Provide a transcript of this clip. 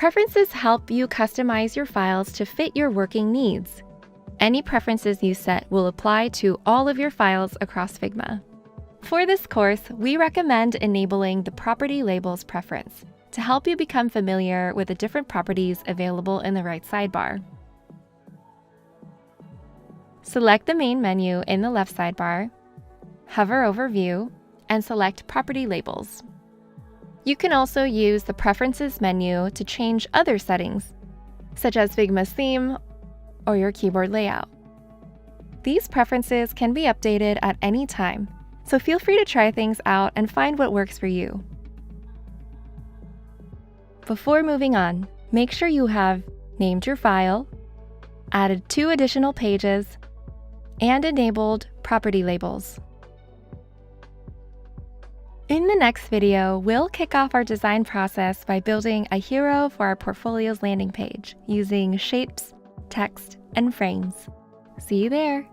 Preferences help you customize your files to fit your working needs. Any preferences you set will apply to all of your files across Figma. For this course, we recommend enabling the Property Labels preference to help you become familiar with the different properties available in the right sidebar. Select the main menu in the left sidebar, hover over View, and select Property Labels. You can also use the Preferences menu to change other settings, such as Figma's theme or your keyboard layout. These preferences can be updated at any time, so feel free to try things out and find what works for you. Before moving on, make sure you have named your file, added 2 additional pages, and enabled property labels. In the next video, we'll kick off our design process by building a hero for our portfolio's landing page using shapes, text, and frames. See you there!